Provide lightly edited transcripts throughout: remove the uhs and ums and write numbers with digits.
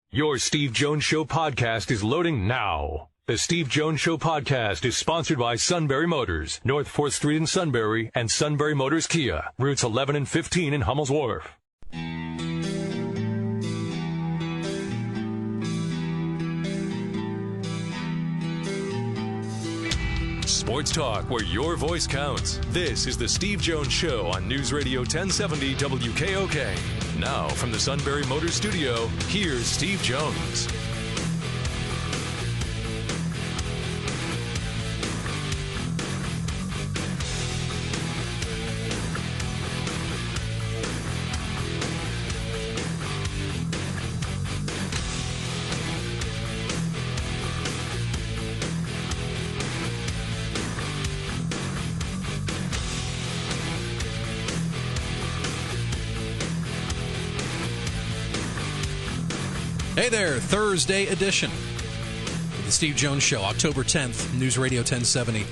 Your Steve Jones Show podcast is loading now. The Steve Jones Show podcast is sponsored by Sunbury Motors, North 4th Street in Sunbury, and Sunbury Motors Kia, routes 11 and 15 in Hummel's Wharf. Sports talk where your voice counts. This is the Steve Jones Show on News Radio 1070 WKOK. Now, from the Sunbury Motors Studio, here's Steve Jones. Hey there, Thursday edition of the Steve Jones Show, October 10th, News Radio 1070,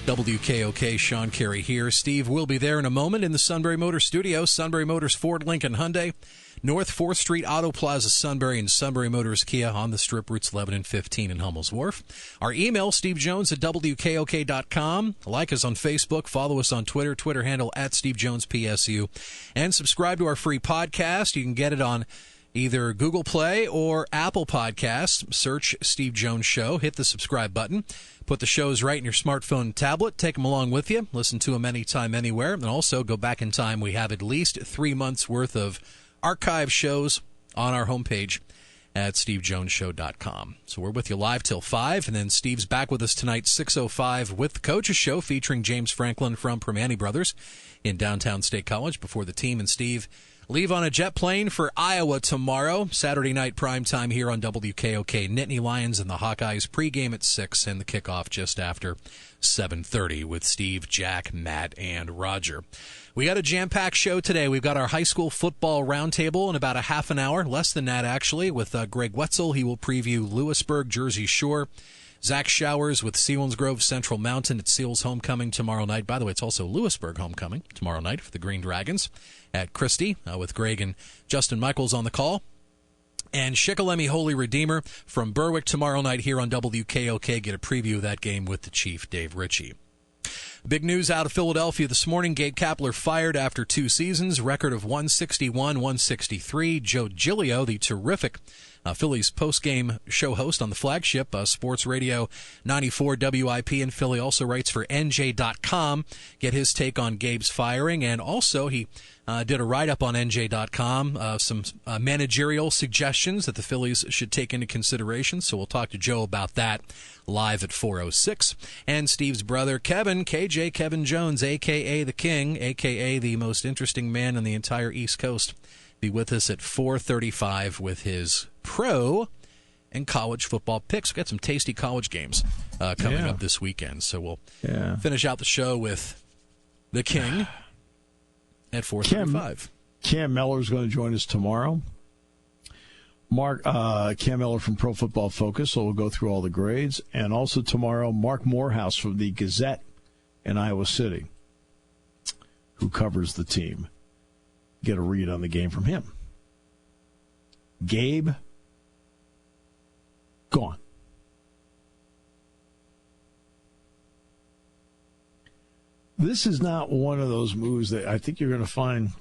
WKOK, Sean Carey here. Steve will be there in a moment in the Sunbury Motors studio, Sunbury Motors, Ford, Lincoln, Hyundai, North 4th Street, Auto Plaza, Sunbury, and Sunbury Motors, Kia on the Strip, routes 11 and 15 in Hummel's Wharf. Our email, stevejones@WKOK.com. Like us on Facebook, follow us on Twitter, Twitter handle @SteveJonesPSU, and subscribe to our free podcast. You can get it on either Google Play or Apple Podcasts. Search Steve Jones Show. Hit the subscribe button. Put the shows right in your smartphone and tablet. Take them along with you. Listen to them anytime, anywhere. And also go back in time. We have at least 3 months' worth of archive shows on our homepage at stevejonesshow.com. So we're with you live till 5, and then Steve's back with us tonight, 6:05, with the Coaches Show, featuring James Franklin from Permane Brothers in downtown State College, before the team and Steve leave on a jet plane for Iowa tomorrow. Saturday night primetime here on WKOK. Nittany Lions and the Hawkeyes pregame at 6 and the kickoff just after 7:30 with Steve, Jack, Matt, and Roger. We got a jam-packed show today. We've got our high school football roundtable in about a half an hour, less than that actually, with Gregg Wetzel. He will preview Lewisburg, Jersey Shore. Zach Showers with Selinsgrove Central Mountain at Seals homecoming tomorrow night. By the way, it's also Lewisburg homecoming tomorrow night for the Green Dragons at Christie, with Greg and Justin Michaels on the call. And Shikellamy Holy Redeemer from Berwick tomorrow night here on WKOK. Get a preview of that game with the Chief, Dave Ritchie. Big news out of Philadelphia this morning. Gabe Kapler fired after 2 seasons. Record of 161, 163. Joe Giglio, the terrific Phillies post-game show host on the flagship Sports Radio 94 WIP in Philly, also writes for NJ.com. Get his take on Gabe's firing. And also he did a write-up on NJ.com, some managerial suggestions that the Phillies should take into consideration. So we'll talk to Joe about that live at 4:06. And Steve's brother, Kevin, KJ Kevin Jones, a.k.a. the King, a.k.a. the most interesting man on the entire East Coast, be with us at 4:35 with his pro and college football picks. We've got some tasty college games coming up this weekend. So we'll finish out the show with the King at 4:35. Cam Miller's going to join us tomorrow. Cam Miller from Pro Football Focus, so we'll go through all the grades. And also tomorrow, Mark Morehouse from the Gazette in Iowa City, who covers the team. Get a read on the game from him. Gabe, gone. This is not one of those moves that I think you're going to find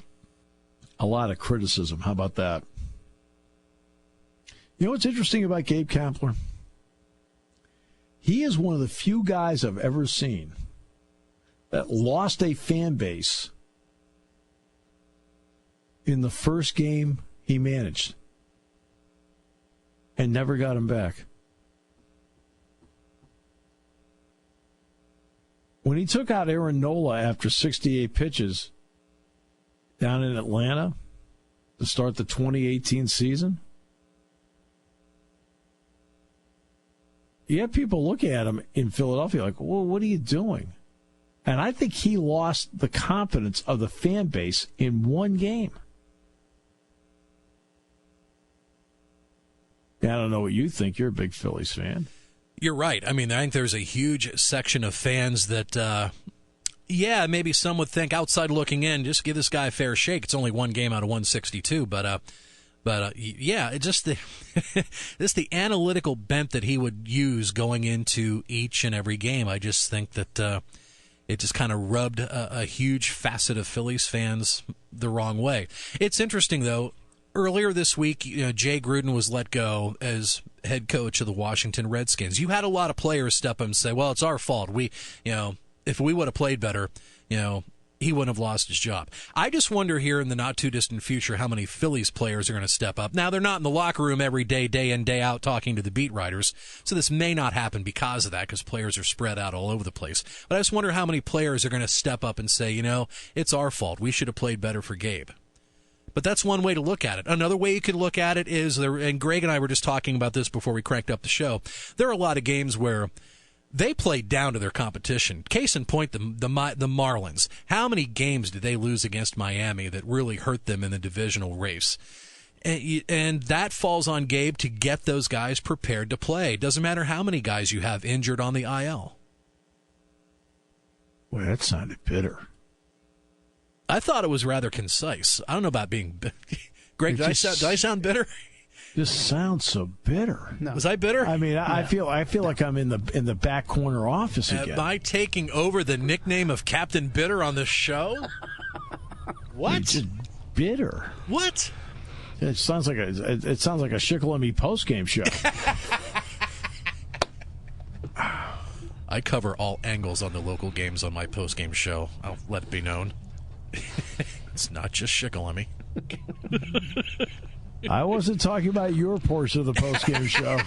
a lot of criticism. How about that? You know what's interesting about Gabe Kapler? He is one of the few guys I've ever seen that lost a fan base in the first game he managed and never got him back. When he took out Aaron Nola after 68 pitches down in Atlanta to start the 2018 season, you have people looking at him in Philadelphia like, well, what are you doing? And I think he lost the confidence of the fan base in one game. I don't know what you think. You're a big Phillies fan. You're right. I mean, I think there's a huge section of fans that, maybe some would think outside looking in, just give this guy a fair shake. It's only one game out of 162, but But yeah, it just the analytical bent that he would use going into each and every game. I just think that it just kind of rubbed a huge facet of Phillies fans the wrong way. It's interesting though. Earlier this week, Jay Gruden was let go as head coach of the Washington Redskins. You had a lot of players step up and say, "Well, it's our fault. If we would have played better, he wouldn't have lost his job." I just wonder here in the not-too-distant future how many Phillies players are going to step up. Now, they're not in the locker room every day, day in, day out, talking to the beat writers, so this may not happen because of that, because players are spread out all over the place. But I just wonder how many players are going to step up and say, it's our fault. We should have played better for Gabe. But that's one way to look at it. Another way you could look at it is, and Greg and I were just talking about this before we cranked up the show, there are a lot of games where they played down to their competition. Case in point, the Marlins. How many games did they lose against Miami that really hurt them in the divisional race? And that falls on Gabe to get those guys prepared to play. Doesn't matter how many guys you have injured on the IL. Well, that sounded bitter. I thought it was rather concise. I don't know about being... Greg, did I sound bitter? This sounds so bitter. No. Was I bitter? I mean, I feel like I'm in the back corner office again. Am I taking over the nickname of Captain Bitter on this show? What? It's just bitter. What? It sounds like a Shikellamy postgame show. I cover all angles on the local games on my postgame show. I'll let it be known. It's not just Shikellamy. I wasn't talking about your portion of the postgame show.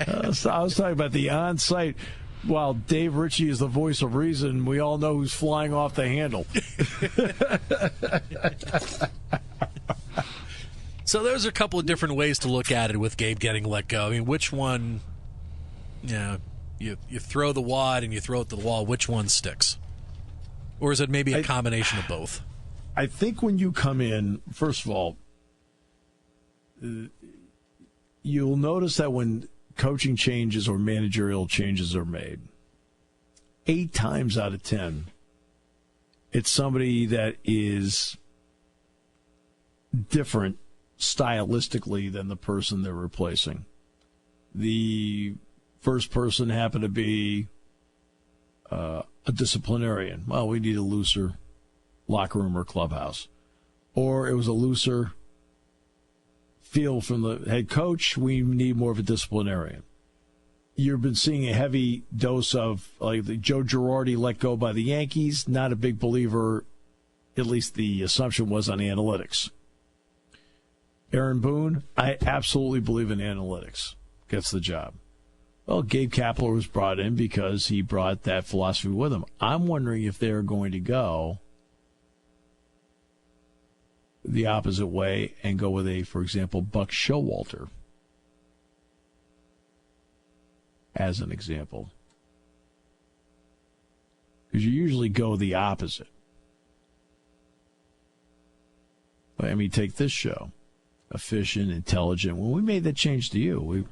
I was talking about the on-site. While Dave Ritchie is the voice of reason, we all know who's flying off the handle. So there's a couple of different ways to look at it with Gabe getting let go. I mean, which one, you throw the wad and you throw it to the wall, which one sticks? Or is it maybe a combination of both? I think when you come in, first of all, you'll notice that when coaching changes or managerial changes are made, 8 times out of 10, it's somebody that is different stylistically than the person they're replacing. The first person happened to be a disciplinarian. Well, we need a looser locker room or clubhouse. Or it was a looser feel from the head coach. We need more of a disciplinarian. You've been seeing a heavy dose of, like, Joe Girardi let go by the Yankees. Not a big believer, at least the assumption was, on analytics. Aaron Boone, I absolutely believe in analytics. Gets the job. Well, Gabe Kapler was brought in because he brought that philosophy with him. I'm wondering if they're going to go the opposite way and go with for example, Buck Showalter as an example. Because you usually go the opposite. I mean, take this show. Efficient, intelligent. When we made that change to you,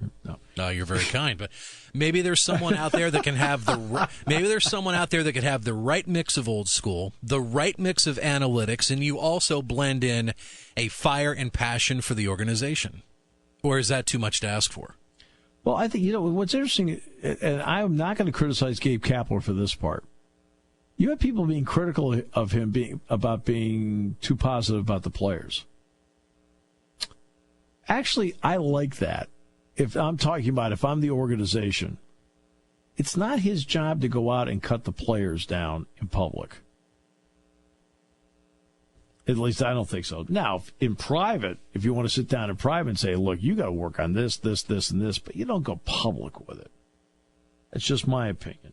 No, you're very kind, but maybe there's someone out there that can have the right mix of old school, the right mix of analytics, and you also blend in a fire and passion for the organization. Or is that too much to ask for? Well, I think what's interesting, and I'm not going to criticize Gabe Kapler for this part. You have people being critical of him being too positive about the players. Actually, I like that. If I'm the organization, it's not his job to go out and cut the players down in public. At least I don't think so. Now, in private, if you want to sit down in private and say, look, you got to work on this, this, this, and this, but you don't go public with it. That's just my opinion.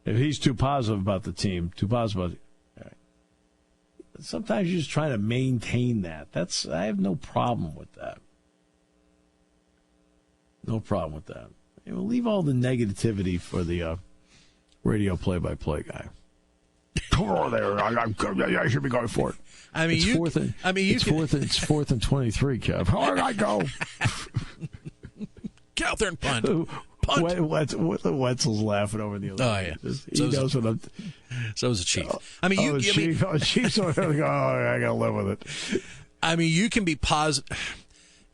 If he's too positive about the team, sometimes you're just trying to maintain that. I have no problem with that. No problem with that. We'll leave all the negativity for the radio play-by-play guy. Come on there. I should be going for it. I mean, it's fourth and 23, Kev. All right, go. Get out there and punt. punt. Wetzel's laughing over the other. Oh, yeah. He knows what I'm... So is the Chief. I mean, Chief's over there going, I got to live with it. I mean, you can be positive.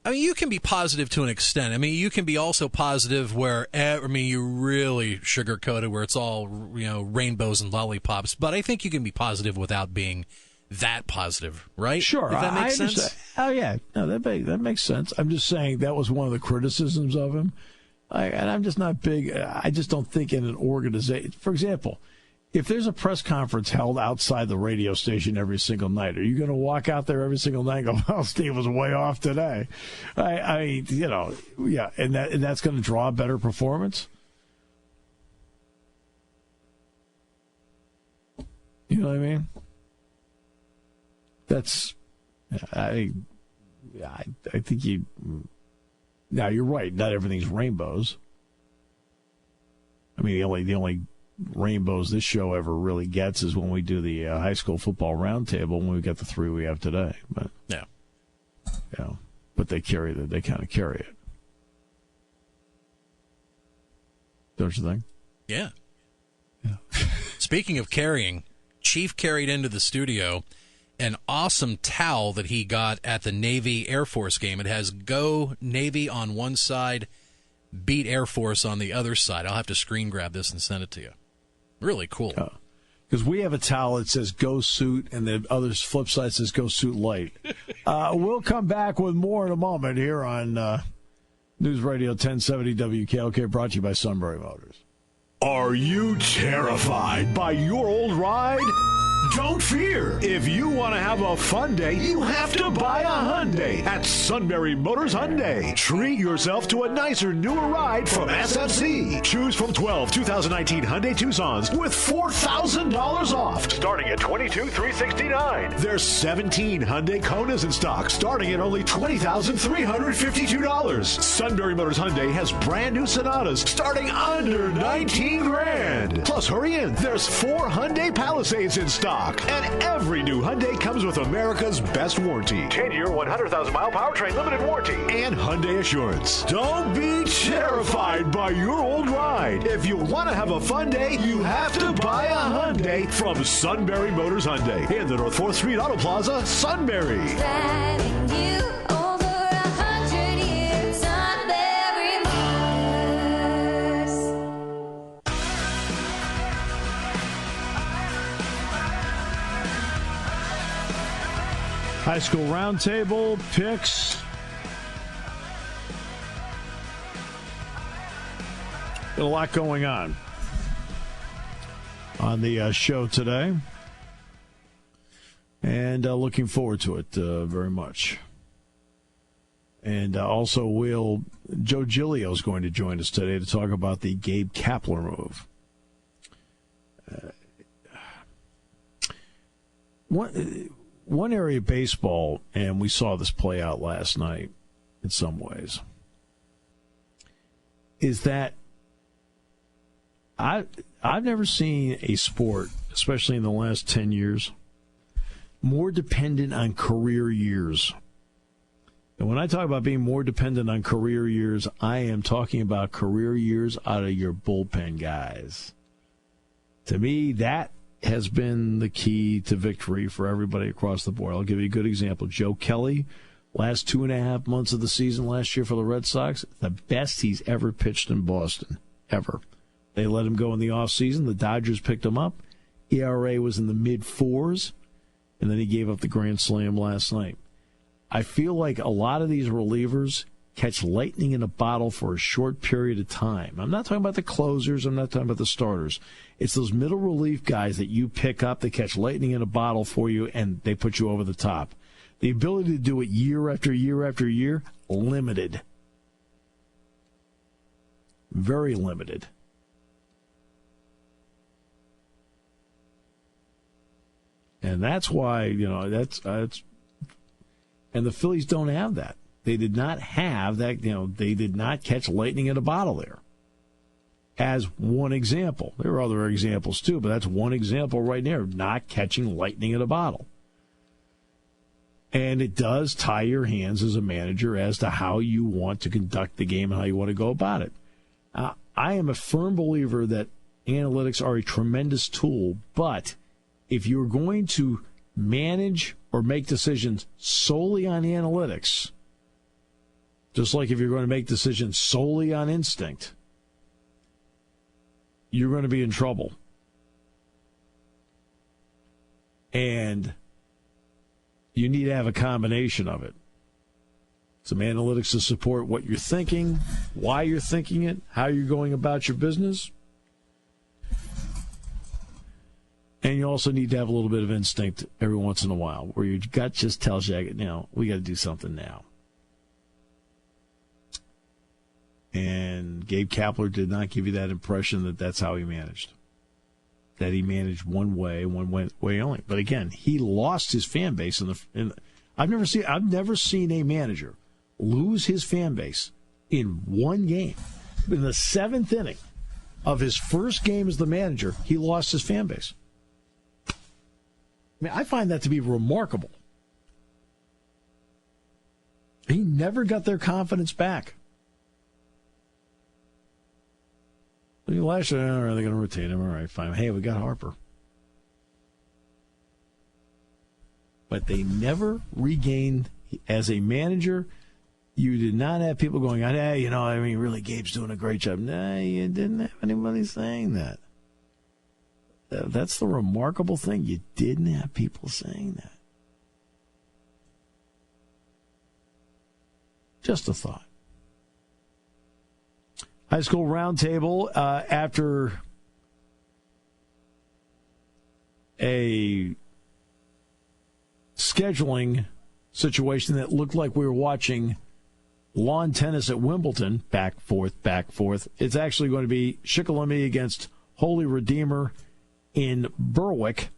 I mean, you can be positive to an extent. I mean, you can be also positive where, you really sugarcoat it where it's all, rainbows and lollipops. But I think you can be positive without being that positive, right? Sure. If that makes sense? Oh, yeah. No, that makes sense. I'm just saying that was one of the criticisms of him. And I'm just not big. I just don't think in an organization. For example, if there's a press conference held outside the radio station every single night, are you going to walk out there every single night and go, well, Steve was way off today? And that's going to draw a better performance? You know what I mean? I think you... Now, you're right. Not everything's rainbows. I mean, the only rainbows this show ever really gets is when we do the high school football roundtable when we get the three we have today. But yeah, but they kind of carry it. Don't you think? Yeah. Speaking of carrying, Chief carried into the studio an awesome towel that he got at the Navy Air Force game. It has Go Navy on one side, Beat Air Force on the other side. I'll have to screen grab this and send it to you. Really cool. Because we have a towel that says Go Suit, and the other flip side says Go Suit Light. We'll come back with more in a moment here on News Radio 1070 WKOK, brought to you by Sunbury Motors. Are you terrified by your old ride? Don't fear. If you want to have a fun day, you have to buy a Hyundai at Sunbury Motors Hyundai. Treat yourself to a nicer, newer ride from SMC. Choose from 12 2019 Hyundai Tucsons with $4,000 off, starting at $22,369. There's 17 Hyundai Konas in stock, starting at only $20,352. Sunbury Motors Hyundai has brand new Sonatas starting under $19,000. Plus, hurry in. There's 4 Hyundai Palisades in stock. And every new Hyundai comes with America's best warranty. 10-year, 100,000-mile powertrain limited warranty. And Hyundai Assurance. Don't be terrified by your old ride. If you want to have a fun day, you have to buy a Hyundai from Sunbury Motors Hyundai in the North 4th Street Auto Plaza, Sunbury. Driving you over 100 years, Sunbury Motors. High school roundtable picks. Got a lot going on the show today, and looking forward to it very much. And also, Joe Giglio is going to join us today to talk about the Gabe Kapler move. One area of baseball, and we saw this play out last night in some ways, is that I've never seen a sport, especially in the last 10 years, more dependent on career years. And when I talk about being more dependent on career years, I am talking about career years out of your bullpen guys. To me, that has been the key to victory for everybody across the board. I'll give you a good example. Joe Kelly, last 2.5 months of the season last year for the Red Sox, the best he's ever pitched in Boston, ever. They let him go in the offseason. The Dodgers picked him up. ERA was in the mid-4s, and then he gave up the grand slam last night. I feel like a lot of these relievers catch lightning in a bottle for a short period of time. I'm not talking about the closers. I'm not talking about the starters. It's those middle relief guys that you pick up that catch lightning in a bottle for you, and they put you over the top. The ability to do it year after year after year, limited. Very limited. And that's why, that's and the Phillies don't have that. They did not have that, they did not catch lightning in a bottle there. As one example. There are other examples too, but that's one example right there of not catching lightning in a bottle. And it does tie your hands as a manager as to how you want to conduct the game and how you want to go about it. I am a firm believer that analytics are a tremendous tool, but if you're going to manage or make decisions solely on analytics, just like if you're going to make decisions solely on instinct, you're going to be in trouble. And you need to have a combination of it. Some analytics to support what you're thinking, why you're thinking it, how you're going about your business. And you also need to have a little bit of instinct every once in a while, where your gut just tells you, we got to do something now. And Gabe Kapler did not give you that impression that that's how he managed. That he managed one way only. But again, he lost his fan base I've never seen a manager lose his fan base in one game. In the 7th inning of his first game as the manager, he lost his fan base. I mean, I find that to be remarkable. He never got their confidence back. Last year, are they going to retain him? All right, fine. Hey, we got Harper. But they never regained, as a manager, you did not have people going, hey, really, Gabe's doing a great job. No, you didn't have anybody saying that. That's the remarkable thing. You didn't have people saying that. Just a thought. High school roundtable after a scheduling situation that looked like we were watching lawn tennis at Wimbledon, back, forth. It's actually going to be Shikellamy against Holy Redeemer in Berwick,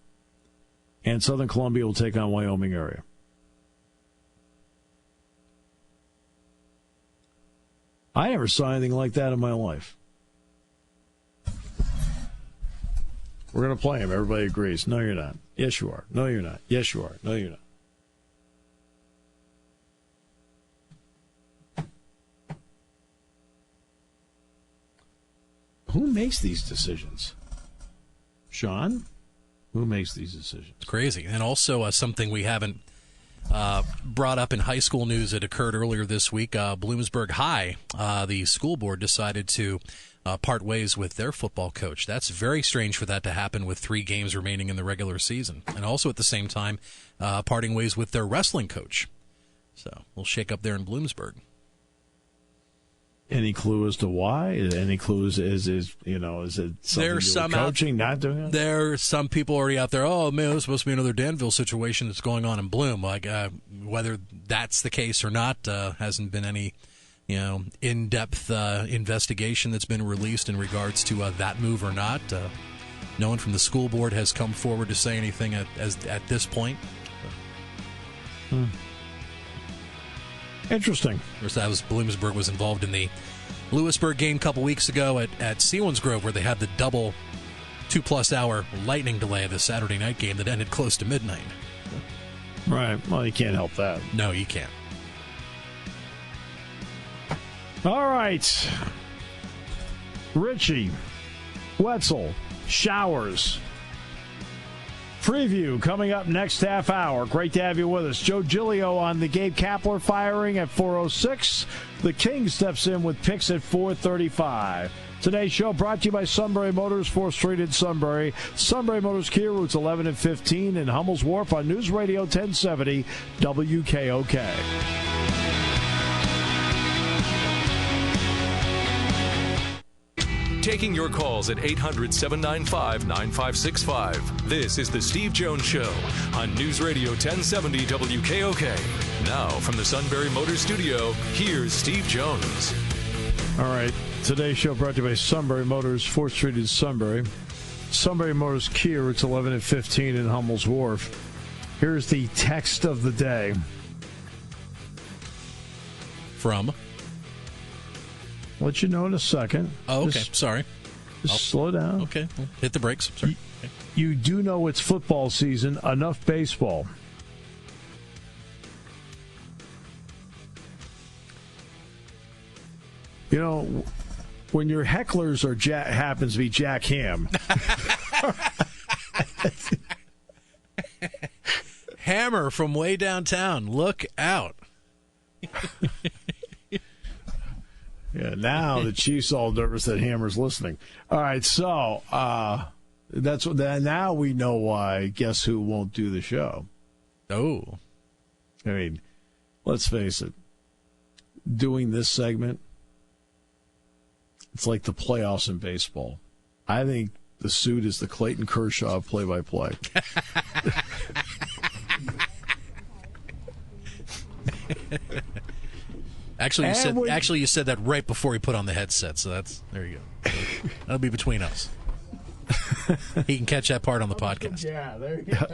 and Southern Columbia will take on Wyoming area. I never saw anything like that in my life. We're going to play him. Everybody agrees. No, you're not. Yes, you are. No, you're not. Yes, you are. No, you're not. Who makes these decisions? Sean? Who makes these decisions? It's crazy. And also something we haven't brought up in high school news that occurred earlier this week. Bloomsburg High, the school board decided to part ways with their football coach. That's very strange for that to happen with 3 games remaining in the regular season. And also at the same time, parting ways with their wrestling coach. So we'll shake up there in Bloomsburg. Any clue as to why? Any clues is it something there's some coaching, not doing it? There are some people already out there, oh, man, there's supposed to be another Danville situation that's going on in Bloom. Like, whether that's the case or not, hasn't been any, in-depth investigation that's been released in regards to that move or not. No one from the school board has come forward to say anything at this point. Interesting. Of course, that was Bloomsburg was involved in the Lewisburg game a couple weeks ago at Selinsgrove, where they had the double 2+ hour lightning delay of the Saturday night game that ended close to midnight. Right. Well, you can't help that. No, you can't. All right. Ritchie, Wetzel, Showers. Preview coming up next half hour. Great to have you with us. Joe Giglio on the Gabe Kapler firing at 4:06. The King steps in with picks at 4:35. Today's show brought to you by Sunbury Motors, 4th Street in Sunbury. Sunbury Motors Kia, routes 11 and 15 in Hummel's Wharf on News Radio 1070 WKOK. Taking your calls at 800-795-9565. This is the Steve Jones Show on News Radio 1070 WKOK. Now, from the Sunbury Motors Studio, here's Steve Jones. All right. Today's show brought to you by Sunbury Motors, 4th Street in Sunbury. Sunbury Motors Kia, routes 11 and 15 in Hummel's Wharf. Here's the text of the day. From? I'll let you know in a second. Oh, okay. Sorry. Just slow down. Okay. Well, hit the brakes. Sorry. You do know it's football season. Enough baseball. when your hecklers are happens to be Jack Ham. Hammer from way downtown. Look out. Yeah, now the Chiefs all nervous that Hammer's listening. All right, so that's what. Now we know why. Guess who won't do the show? Oh, I mean, let's face it. Doing this segment, it's like the playoffs in baseball. I think the suit is the Clayton Kershaw play-by-play. Actually, you said that right before he put on the headset. So there you go. So that'll be between us. He can catch that part on the podcast. Yeah, there you go.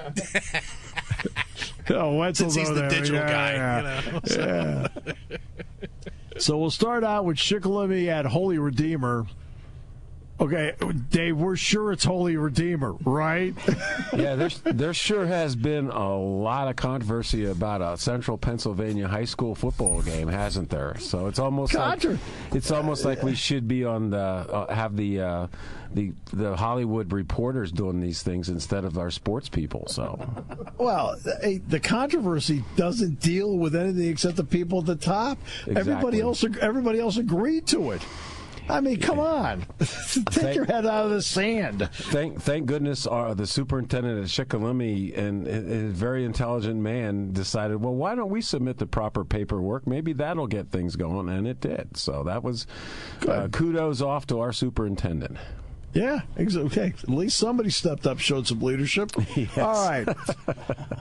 Oh, Wetzel's Since he's the there. digital guy. Yeah. You know, so. Yeah. So we'll start out with Shikellamy at Holy Redeemer. Okay, Dave, we're sure it's Holy Redeemer, right? Yeah, there sure has been a lot of controversy about a Central Pennsylvania high school football game, hasn't there? So it's almost like we should be on the Hollywood reporters doing these things instead of our sports people. So, well, the controversy doesn't deal with anything except the people at the top. Exactly. Everybody else agreed to it. I mean, come on. Take your head out of the sand. Thank goodness the superintendent at Shikellamy and a very intelligent man decided, well, why don't we submit the proper paperwork? Maybe that'll get things going, and it did. So that was kudos off to our superintendent. Yeah, okay. At least somebody stepped up, showed some leadership. Yes. All right.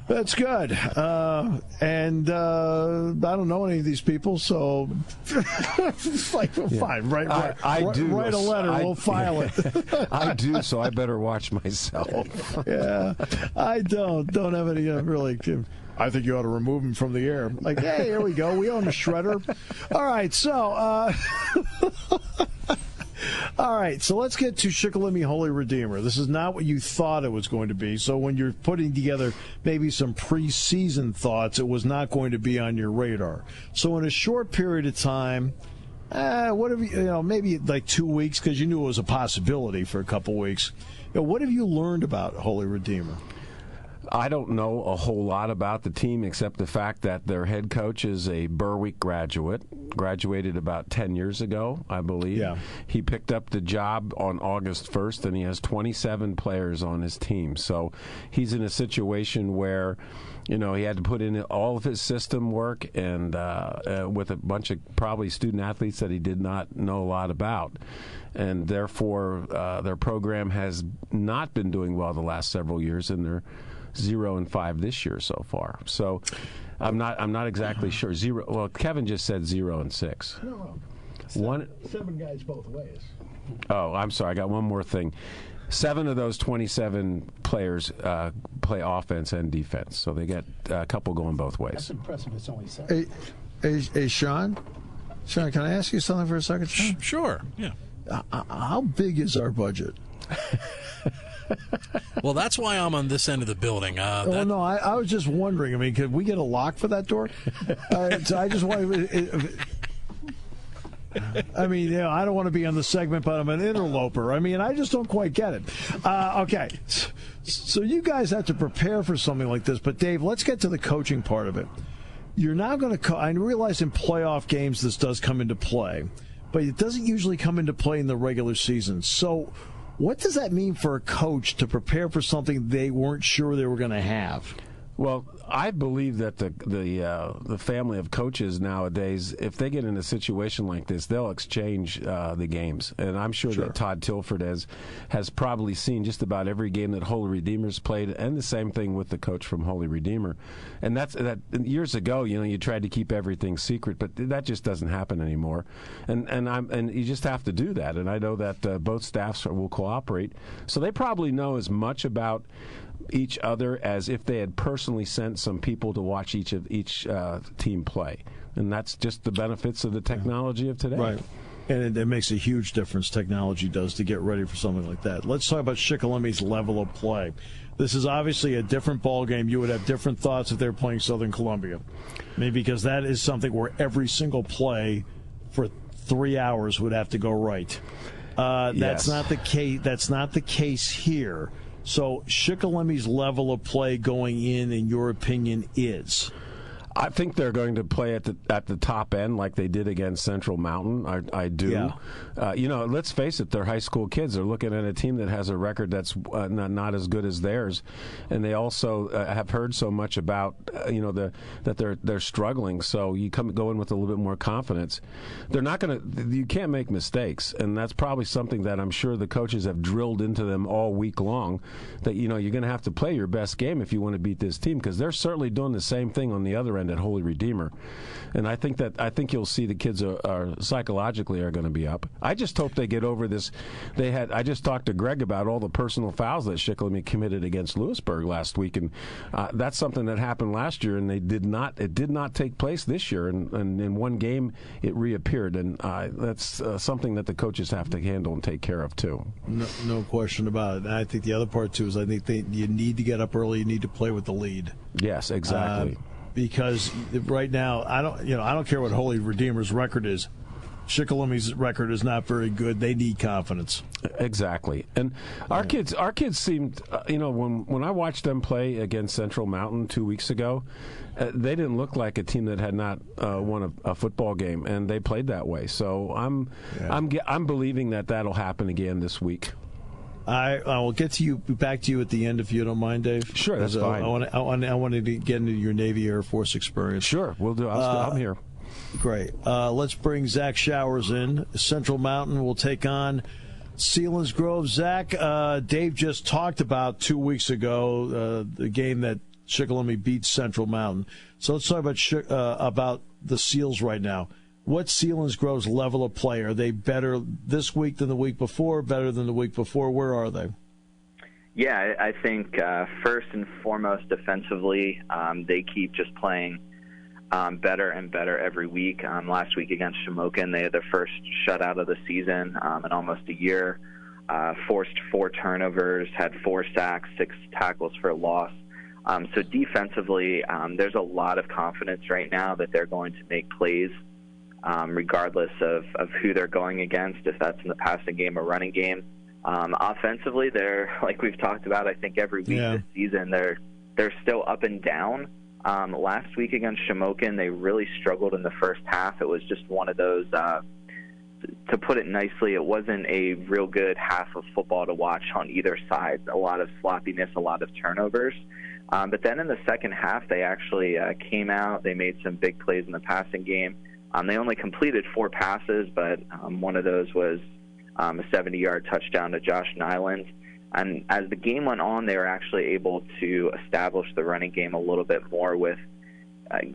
That's good. And I don't know any of these people, so it's like, fine. Write a letter. We'll file it. I do, so I better watch myself. Yeah, I don't have any really. I think you ought to remove him from the air. Like, hey, here we go. We own a shredder. All right, so. All right, so let's get to Shikellamy Holy Redeemer. This is not what you thought it was going to be. So when you're putting together maybe some preseason thoughts, it was not going to be on your radar. So in a short period of time, maybe like 2 weeks, because you knew it was a possibility for a couple weeks. What have you learned about Holy Redeemer? I don't know a whole lot about the team except the fact that their head coach is a Berwick graduated about 10 years ago, I believe. Yeah. He picked up the job on August 1st, and he has 27 players on his team. So he's in a situation where, he had to put in all of his system work and with a bunch of probably student athletes that he did not know a lot about. And therefore, their program has not been doing well the last several years, and they're 0-5 this year so far. So I'm not exactly sure. Well, Kevin just said 0-6. No. 7 guys both ways. Oh, I'm sorry. I got one more thing. 7 of those 27 players play offense and defense, so they get a couple going both ways. That's impressive. It's only 7. Hey, Sean? Sean, can I ask you something for a second, Sean? Sure. Yeah. How big is our budget? Well, that's why I'm on this end of the building. I was just wondering. I mean, could we get a lock for that door? So I just want I don't want to be on the segment, but I'm an interloper. I mean, I just don't quite get it. Okay. So you guys have to prepare for something like this. But, Dave, let's get to the coaching part of it. You're now going to I realize in playoff games this does come into play, but it doesn't usually come into play in the regular season. So what does that mean for a coach to prepare for something they weren't sure they were going to have? Well, I believe that the family of coaches nowadays, if they get in a situation like this, they'll exchange the games. And I'm sure that Todd Tilford has probably seen just about every game that Holy Redeemer's played, and the same thing with the coach from Holy Redeemer. And that years ago, you tried to keep everything secret, but that just doesn't happen anymore. And you just have to do that. And I know that both staffs will cooperate, so they probably know as much about each other as if they had personally sent some people to watch each team play. And that's just the benefits of the technology of today. Right. And it makes a huge difference, technology does, to get ready for something like that. Let's talk about Shikelamy's level of play. This is obviously a different ball game. You would have different thoughts if they were playing Southern Columbia. Maybe because that is something where every single play for 3 hours would have to go right. That's Yes. not the case. That's not the case here. So Shikellamy's level of play going in your opinion, is? I think they're going to play at the top end like they did against Central Mountain. I do. Yeah. Let's face it, they're high school kids. They're looking at a team that has a record that's not as good as theirs, and they also have heard so much about that they're struggling. So you go in with a little bit more confidence. They're not going to. You can't make mistakes, and that's probably something that I'm sure the coaches have drilled into them all week long. That you're going to have to play your best game if you want to beat this team, because they're certainly doing the same thing on the other end at Holy Redeemer, and I think you'll see the kids are psychologically going to be up. I just hope they get over this. I just talked to Gregg about all the personal fouls that Shikellamy committed against Lewisburg last week, and that's something that happened last year, and it did not take place this year, and in one game it reappeared, and that's something that the coaches have to handle and take care of too. No question about it. And I think the other part too is I think you need to get up early. You need to play with the lead. Yes, exactly. Because right now, I don't care what Holy Redeemer's record is. Shikelamy's record is not very good. They need confidence. Exactly. And our kids seemed, when I watched them play against Central Mountain 2 weeks ago, they didn't look like a team that had not won a football game, and they played that way. So I'm believing that'll happen again this week. I will get back to you at the end if you don't mind, Dave. Sure, that's fine. I wanted to get into your Navy Air Force experience. Sure, we'll do. I'm here. Great. Let's bring Zach Showers in. Central Mountain will take on Selinsgrove. Zach, Dave just talked about 2 weeks ago the game that Shikellamy beat Central Mountain. So let's talk about the Seals right now. What's Selinsgrove's level of play? Are they better this week than the week before, better than the week before? Where are they? Yeah, I think first and foremost defensively, they keep just playing better and better every week. Last week against Shamokin, they had their first shutout of the season in almost a year, forced 4 turnovers, had 4 sacks, 6 tackles for a loss. So defensively, there's a lot of confidence right now that they're going to make plays regardless of who they're going against, if that's in the passing game or running game. Offensively, they're, like we've talked about, I think every week this season, they're still up and down. Last week against Shamokin, they really struggled in the first half. It was just one of those, to put it nicely, it wasn't a real good half of football to watch on either side. A lot of sloppiness, a lot of turnovers. But then in the second half, they actually came out. They made some big plays in the passing game. They only completed 4 passes, but one of those was a 70-yard touchdown to Josh Nyland. And as the game went on, they were actually able to establish the running game a little bit more with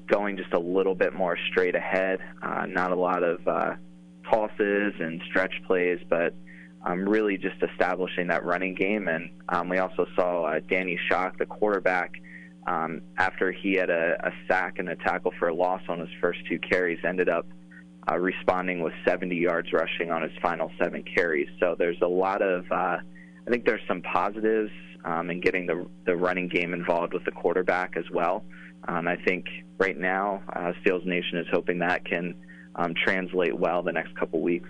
going just a little bit more straight ahead, not a lot of tosses and stretch plays, but really just establishing that running game. And we also saw Danny Schock, the quarterback, after he had a sack and a tackle for a loss on his first 2 carries, ended up responding with 70 yards rushing on his final 7 carries. So there's a lot of I think there's some positives in getting the running game involved with the quarterback as well. I think right now Seals Nation is hoping that can translate well the next couple weeks.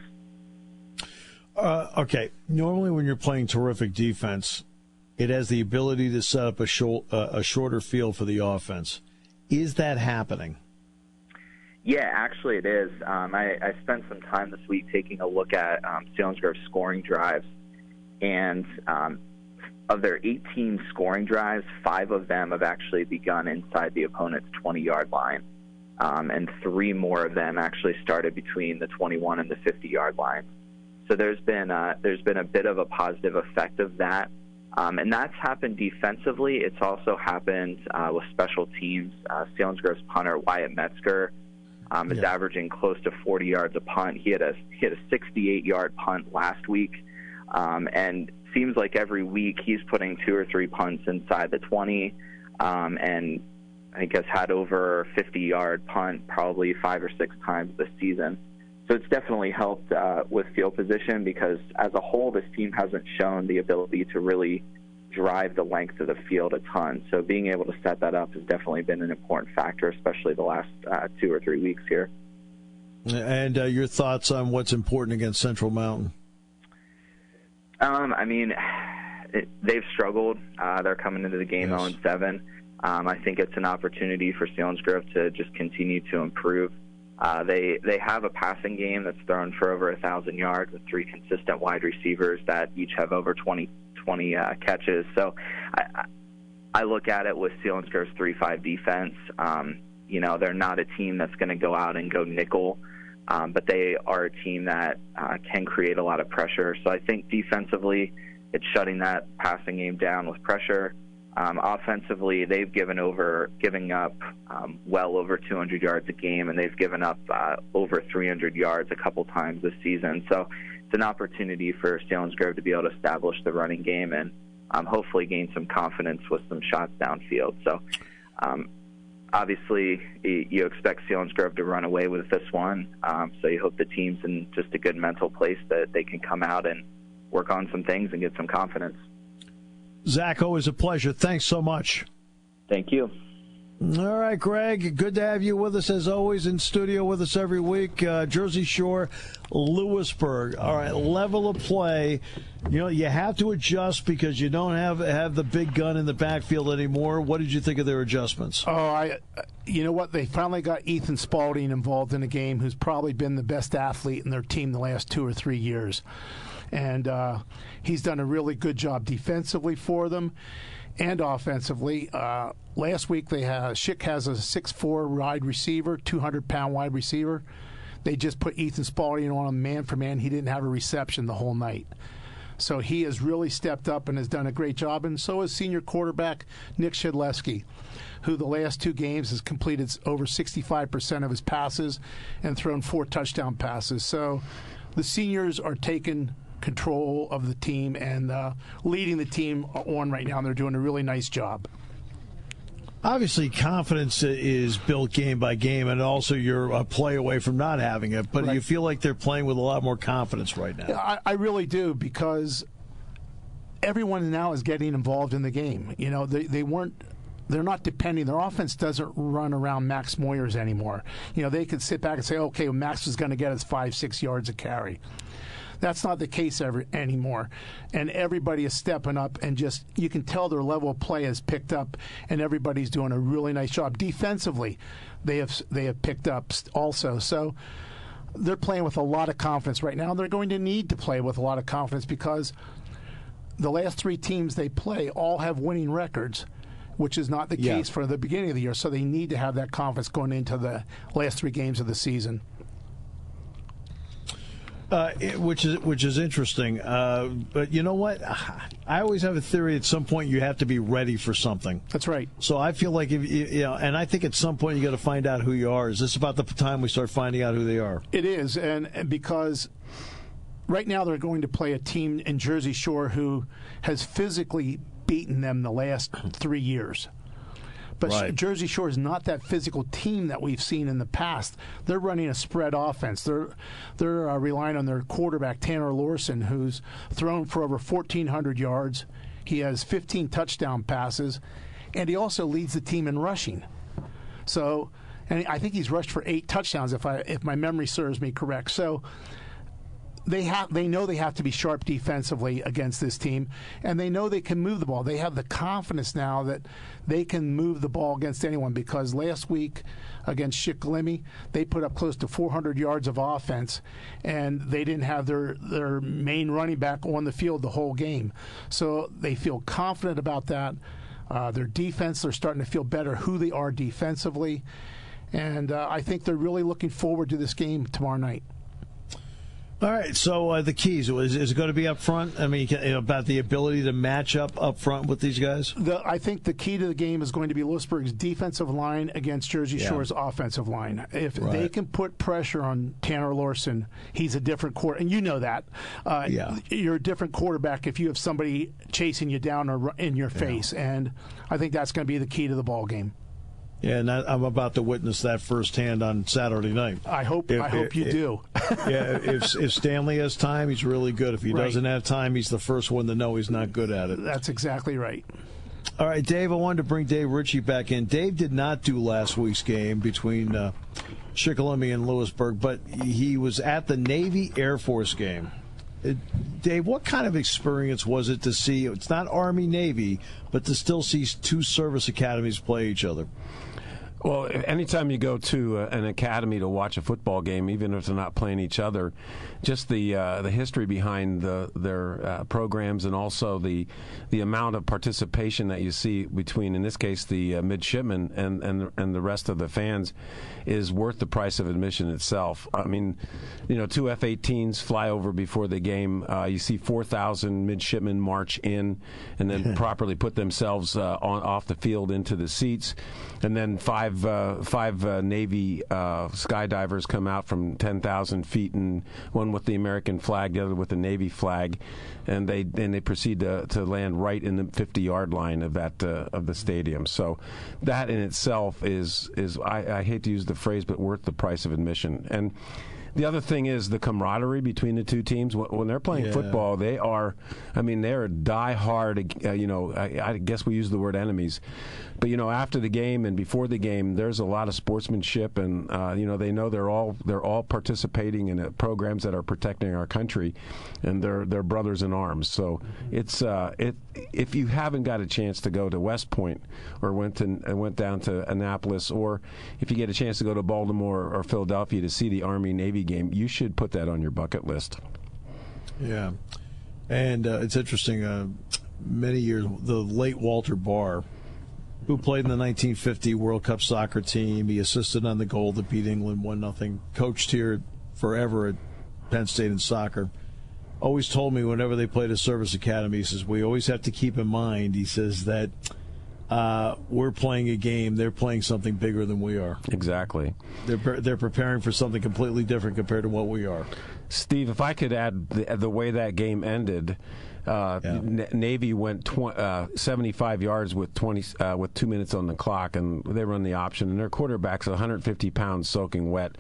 Okay. Normally when you're playing terrific defense, it has the ability to set up a shorter field for the offense. Is that happening? Yeah, actually it is. I spent some time this week taking a look at Selinsgrove's scoring drives. And of their 18 scoring drives, 5 of them have actually begun inside the opponent's 20-yard line. And 3 more of them actually started between the 21 and the 50-yard line. So there's been a bit of a positive effect of that. And that's happened defensively. It's also happened with special teams. Selinsgrove's punter, Wyatt Metzger, is averaging close to 40 yards a punt. He had a 68-yard punt last week. And seems like every week he's putting 2 or 3 punts inside the 20, and I guess had over a 50-yard punt probably 5 or 6 times this season. So it's definitely helped with field position, because as a whole this team hasn't shown the ability to really drive the length of the field a ton. So being able to set that up has definitely been an important factor, especially the last 2 or 3 weeks here. And your thoughts on what's important against Central Mountain? They've struggled. They're coming into the game 0-7. I think it's an opportunity for Selinsgrove to just continue to improve. They have a passing game that's thrown for over 1,000 yards with 3 consistent wide receivers that each have over 20 catches. So I look at it with Selinsgrove's 3-5 defense. They're not a team that's going to go out and go nickel, but they are a team that can create a lot of pressure. So I think defensively, it's shutting that passing game down with pressure. Offensively, they've giving up well over 200 yards a game, and they've given up over 300 yards a couple times this season. So it's an opportunity for Selinsgrove to be able to establish the running game and hopefully gain some confidence with some shots downfield. So obviously, you expect Selinsgrove to run away with this one. So you hope the team's in just a good mental place that they can come out and work on some things and get some confidence. Zach, always a pleasure. Thanks so much. Thank you. All right, Greg, good to have you with us as always, in studio with us every week. Jersey Shore, Lewisburg. All right, level of play. You have to adjust because you don't have the big gun in the backfield anymore. What did you think of their adjustments? You know what? They finally got Ethan Spalding involved in the game, who's probably been the best athlete in their team the last 2 or 3 years. And he's done a really good job defensively for them and offensively. Last week, Schick has a 6'4" wide receiver, 200-pound wide receiver. They just put Ethan Spalding on him man for man. He didn't have a reception the whole night. So he has really stepped up and has done a great job. And so has senior quarterback Nick Shikellamy, who the last 2 games has completed over 65% of his passes and thrown 4 touchdown passes. So the seniors are taking control of the team and leading the team on right now. And they're doing a really nice job. Obviously, confidence is built game by game, and also you're a play away from not having it. But Right. You feel like they're playing with a lot more confidence right now. I really do, because everyone now is getting involved in the game. They're not depending. Their offense doesn't run around Max Moyers anymore. They could sit back and say, okay, well, Max is going to get us 5-6 yards a carry. That's not the case anymore. And everybody is stepping up, and you can tell their level of play has picked up, and everybody's doing a really nice job. Defensively, they have picked up also. So they're playing with a lot of confidence right now. They're going to need to play with a lot of confidence because the last 3 teams they play all have winning records, which is not the case for the beginning of the year. So they need to have that confidence going into the last 3 games of the season. Which is interesting. But you know what? I always have a theory at some point you have to be ready for something. That's right. So I feel like, and I think at some point you got to find out who you are. Is this about the time we start finding out who they are? It is, and because right now they're going to play a team in Jersey Shore who has physically beaten them the last 3 years. But Right. Jersey Shore is not that physical team that we've seen in the past. They're running a spread offense. They're relying on their quarterback, Tanner Lorson, who's thrown for over 1,400 yards. He has 15 touchdown passes, and he also leads the team in rushing. So, and I think he's rushed for 8 touchdowns, if my memory serves me correct. So they know they have to be sharp defensively against this team, and they know they can move the ball. They have the confidence now that they can move the ball against anyone, because last week against Shikellamy, they put up close to 400 yards of offense, and they didn't have their main running back on the field the whole game. So they feel confident about that. Their defense, they're starting to feel better who they are defensively, and I think they're really looking forward to this game tomorrow night. All right, so the keys, is it going to be up front? I mean, about the ability to match up front with these guys? I think the key to the game is going to be Lewisburg's defensive line against Jersey Shore's offensive line. If they can put pressure on Tanner Lorson, he's a different quarterback. And you know that. You're a different quarterback if you have somebody chasing you down or in your face. And I think that's going to be the key to the ball game. Yeah, and I'm about to witness that firsthand on Saturday night. I hope you do. If Stanley has time, he's really good. If he doesn't have time, he's the first one to know he's not good at it. That's exactly right. All right, Dave, I wanted to bring Dave Ritchie back in. Dave did not do last week's game between Shikellamy and Lewisburg, but he was at the Navy Air Force game. Dave, what kind of experience was it to see, it's not Army-Navy, but to still see two service academies play each other? Well, anytime you go to an academy to watch a football game, even if they're not playing each other, just the history behind their programs, and also the amount of participation that you see between, in this case, the midshipmen and the rest of the fans, is worth the price of admission itself. I mean, two F-18s fly over before the game. You see 4,000 midshipmen march in and then properly put themselves off the field into the seats, and then five Navy skydivers come out from 10,000 feet, and one with the American flag, the other with the Navy flag, and they proceed to land right in the 50-yard line of the stadium. So that in itself is I hate to use the phrase, but worth the price of admission. And the other thing is the camaraderie between the two teams. When they're playing football, they are die-hard, I guess we use the word enemies. But, after the game and before the game, there's a lot of sportsmanship, and, they know they're all participating in programs that are protecting our country, and they're brothers in arms. So it's if you haven't got a chance to go to West Point or went down to Annapolis, or if you get a chance to go to Baltimore or Philadelphia to see the Army-Navy game, you should put that on your bucket list. Yeah. And it's interesting, many years, the late Walter Barr, who played in the 1950 World Cup soccer team, he assisted on the goal that beat England 1-0, coached here forever at Penn State in soccer, always told me whenever they played a service academy, he says, we always have to keep in mind, he says, that we're playing a game, they're playing something bigger than we are. Exactly. They're preparing for something completely different compared to what we are. Steve, if I could add the way that game ended, Navy went 75 yards with 2 minutes on the clock, and they run the option, and their quarterback's 150 pounds soaking wet,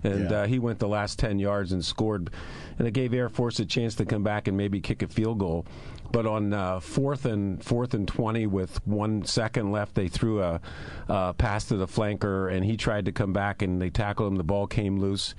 and he went the last 10 yards and scored, and it gave Air Force a chance to come back and maybe kick a field goal. But on fourth and 20 with 1 second left, they threw a pass to the flanker, and he tried to come back, and they tackled him. The ball came loose,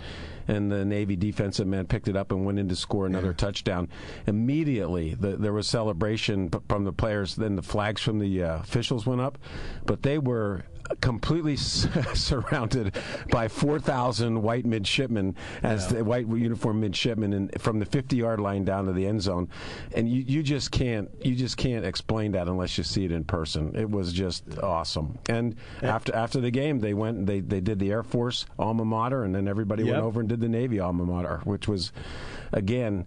and the Navy defensive man picked it up and went in to score another touchdown. Immediately, there was celebration from the players. Then the flags from the officials went up, but they were completely surrounded by 4,000 white midshipmen, the white uniform midshipmen, and from the 50-yard line down to the end zone, and you just can't explain that unless you see it in person. It was just awesome. And after the game, they went and they did the Air Force alma mater, and then everybody went over and did the Navy alma mater, which was again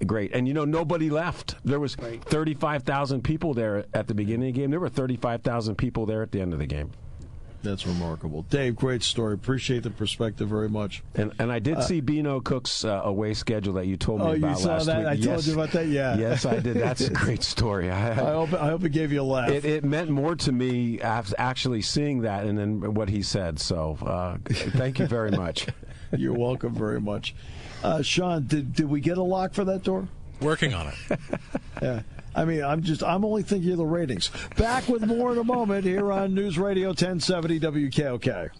great. And nobody left. There was 35,000 people there at the beginning of the game. There were 35,000 people there at the end of the game. That's remarkable. Dave, great story. Appreciate the perspective very much. And I did see Beano Cook's away schedule that you told me about last week. Oh, you saw that? I told you about that? Yeah. Yes, I did. That's a great story. I hope it gave you a laugh. It meant more to me actually seeing that and then what he said. So thank you very much. You're welcome very much. Sean, did we get a lock for that door? Working on it. Yeah. I mean, I'm only thinking of the ratings. Back with more in a moment here on News Radio 1070 WKOK.